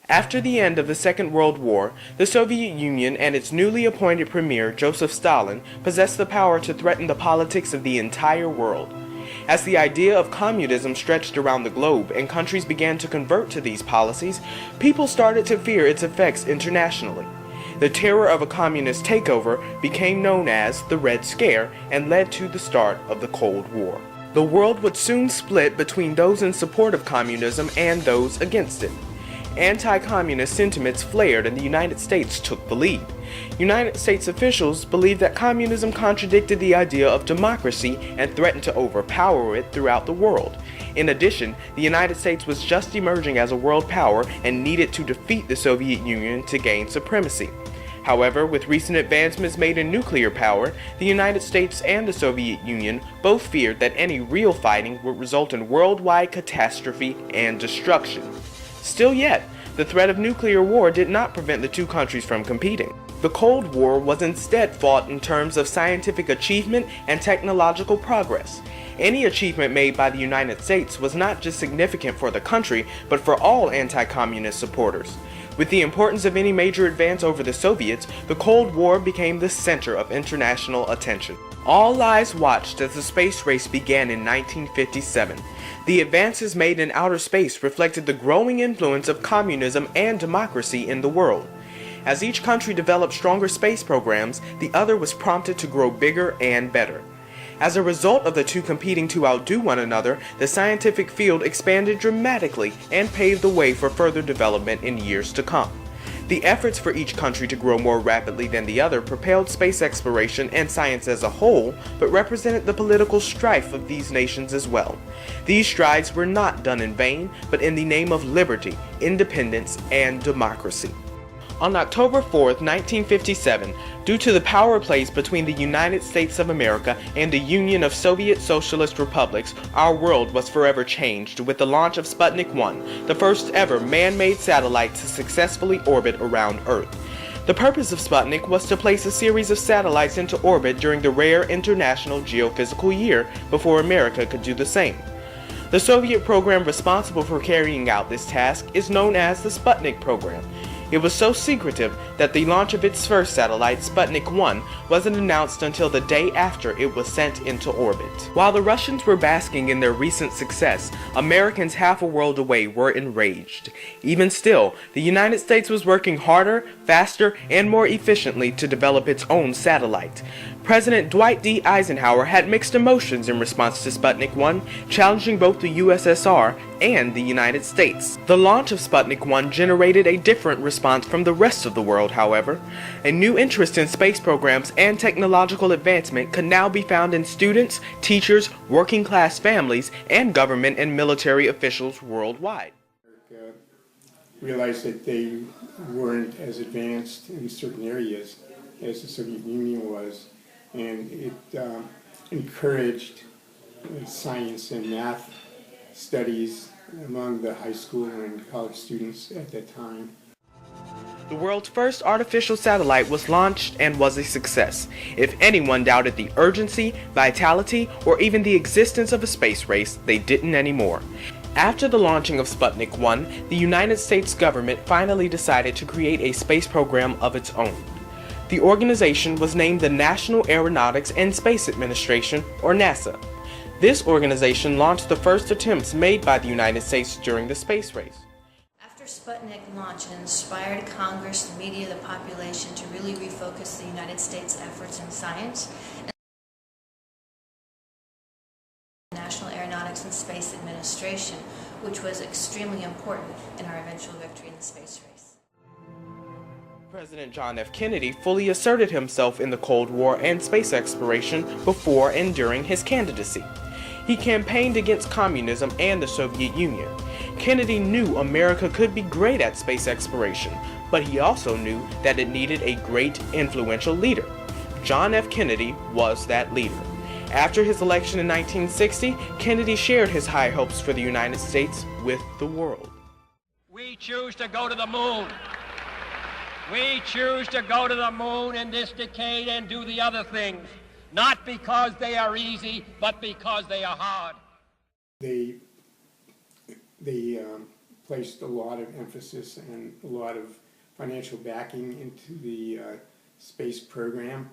After the end of the Second World War, the Soviet Union and its newly appointed premier, Joseph Stalin, possessed the power to threaten the politics of the entire world. As the idea of communism stretched around the globe and countries began to convert to these policies, people started to fear its effects internationally. The terror of a communist takeover became known as the Red Scare and led to the start of the Cold War. The world would soon split between those in support of communism and those against it. Anti-communist sentiments flared and the United States took the lead. United States officials believed that communism contradicted the idea of democracy and threatened to overpower it throughout the world. In addition, the United States was just emerging as a world power and needed to defeat the Soviet Union to gain supremacy. However, with recent advancements made in nuclear power, the United States and the Soviet Union both feared that any real fighting would result in worldwide catastrophe and destruction. Still yet, the threat of nuclear war did not prevent the two countries from competing. The Cold War was instead fought in terms of scientific achievement and technological progress. Any achievement made by the United States was not just significant for the country, but for all anti-communist supporters. With the importance of any major advance over the Soviets, the Cold War became the center of international attention. All eyes watched as the space race began in 1957. The advances made in outer space reflected the growing influence of communism and democracy in the world. As each country developed stronger space programs, the other was prompted to grow bigger and better. As a result of the two competing to outdo one another, the scientific field expanded dramatically and paved the way for further development in years to come. The efforts for each country to grow more rapidly than the other propelled space exploration and science as a whole, but represented the political strife of these nations as well. These strides were not done in vain, but in the name of liberty, independence, and democracy. On October 4, 1957, due to the power placed between the United States of America and the Union of Soviet Socialist Republics, our world was forever changed with the launch of Sputnik 1, the first ever man-made satellite to successfully orbit around Earth. The purpose of Sputnik was to place a series of satellites into orbit during the rare International Geophysical Year before America could do the same. The Soviet program responsible for carrying out this task is known as the Sputnik program. It was so secretive that the launch of its first satellite, Sputnik 1, wasn't announced until the day after it was sent into orbit. While the Russians were basking in their recent success, Americans half a world away were enraged. Even still, the United States was working harder, faster, and more efficiently to develop its own satellite. President Dwight D. Eisenhower had mixed emotions in response to Sputnik 1, challenging both the USSR and the United States. The launch of Sputnik 1 generated a different response from the rest of the world, however. A new interest in space programs and technological advancement could now be found in students, teachers, working-class families, and government and military officials worldwide. Realized that they weren't as advanced in certain areas as the Soviet Union was, and it encouraged science and math studies among the high school and college students at that time. The world's first artificial satellite was launched and was a success. If anyone doubted the urgency, vitality, or even the existence of a space race, they didn't anymore. After the launching of Sputnik 1, the United States government finally decided to create a space program of its own. The organization was named the National Aeronautics and Space Administration, or NASA. This organization launched the first attempts made by the United States during the space race. After Sputnik launch, it inspired Congress, the media, the population to really refocus the United States' efforts in science. And National Aeronautics and Space Administration, which was extremely important in our eventual victory in the space race. President John F. Kennedy fully asserted himself in the Cold War and space exploration before and during his candidacy. He campaigned against communism and the Soviet Union. Kennedy knew America could be great at space exploration, but he also knew that it needed a great, influential leader. John F. Kennedy was that leader. After his election in 1960, Kennedy shared his high hopes for the United States with the world. We choose to go to the moon. We choose to go to the moon in this decade and do the other things, not because they are easy, but because they are hard. They placed a lot of emphasis and a lot of financial backing into the space program.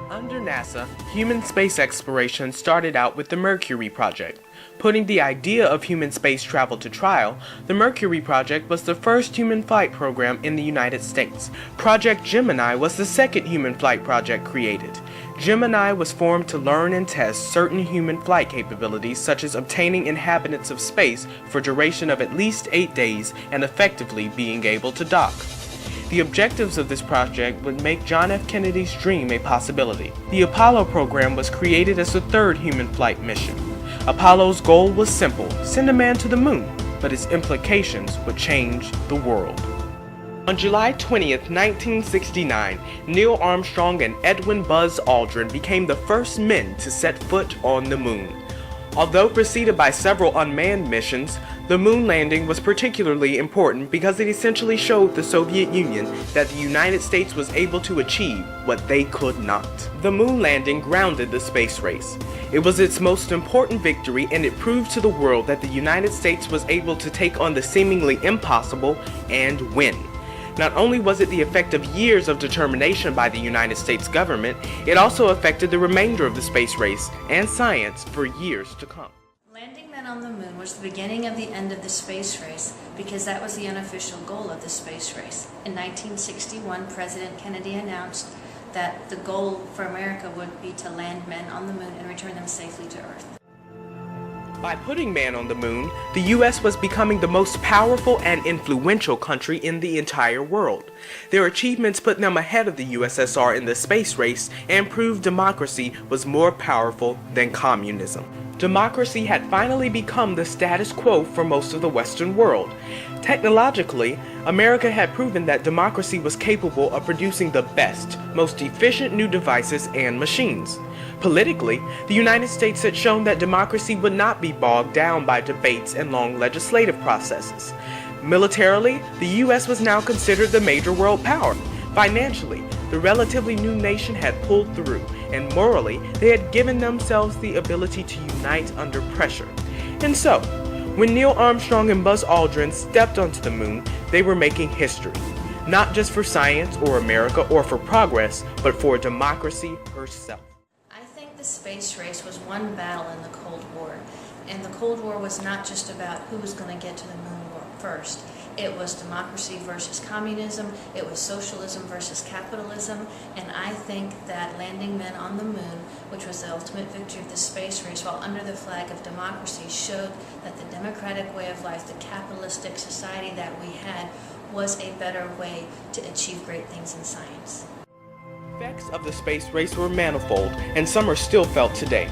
Under NASA, human space exploration started out with the Mercury project. Putting the idea of human space travel to trial, the Mercury project was the first human flight program in the United States. Project Gemini was the second human flight project created. Gemini was formed to learn and test certain human flight capabilities, such as obtaining inhabitants of space for a duration of at least 8 days and effectively being able to dock. The objectives of this project would make John F. Kennedy's dream a possibility. The Apollo program was created as the third human flight mission. Apollo's goal was simple: send a man to the moon, but its implications would change the world. On July 20th, 1969, Neil Armstrong and Edwin Buzz Aldrin became the first men to set foot on the moon. Although preceded by several unmanned missions, the moon landing was particularly important because it essentially showed the Soviet Union that the United States was able to achieve what they could not. The moon landing grounded the space race. It was its most important victory, and it proved to the world that the United States was able to take on the seemingly impossible and win. Not only was it the effect of years of determination by the United States government, it also affected the remainder of the space race and science for years to come. Landing men on the moon was the beginning of the end of the space race because that was the unofficial goal of the space race. In 1961, President Kennedy announced that the goal for America would be to land men on the moon and return them safely to Earth. By putting man on the moon, the US was becoming the most powerful and influential country in the entire world. Their achievements put them ahead of the USSR in the space race and proved democracy was more powerful than communism. Democracy had finally become the status quo for most of the Western world. Technologically, America had proven that democracy was capable of producing the best, most efficient new devices and machines. Politically, the United States had shown that democracy would not be bogged down by debates and long legislative processes. Militarily, the US was now considered the major world power. Financially, the relatively new nation had pulled through, and morally, they had given themselves the ability to unite under pressure. And so, when Neil Armstrong and Buzz Aldrin stepped onto the moon, they were making history. Not just for science or America or for progress, but for democracy herself. The space race was one battle in the Cold War, and the Cold War was not just about who was going to get to the moon first. It was democracy versus communism, it was socialism versus capitalism, and I think that landing men on the moon, which was the ultimate victory of the space race while under the flag of democracy, showed that the democratic way of life, the capitalistic society that we had, was a better way to achieve great things in science. The effects of the space race were manifold, and some are still felt today.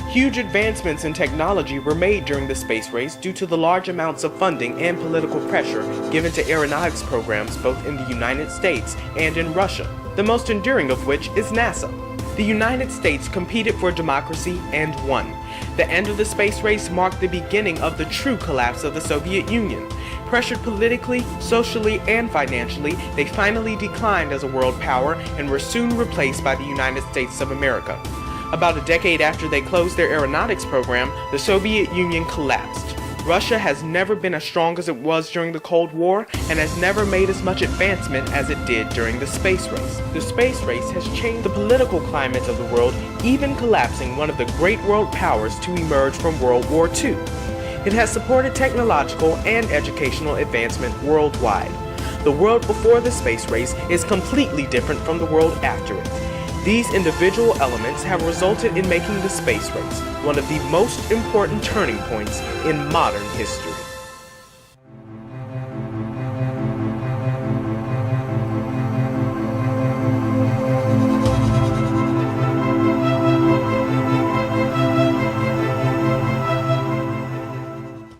Huge advancements in technology were made during the space race due to the large amounts of funding and political pressure given to aeronautics programs both in the United States and in Russia, the most enduring of which is NASA. The United States competed for democracy and won. The end of the space race marked the beginning of the true collapse of the Soviet Union. Pressured politically, socially, and financially, they finally declined as a world power and were soon replaced by the United States of America. About a decade after they closed their aeronautics program, the Soviet Union collapsed. Russia has never been as strong as it was during the Cold War and has never made as much advancement as it did during the space race. The space race has changed the political climate of the world, even collapsing one of the great world powers to emerge from World War II. It has supported technological and educational advancement worldwide. The world before the space race is completely different from the world after it. These individual elements have resulted in making the space race one of the most important turning points in modern history.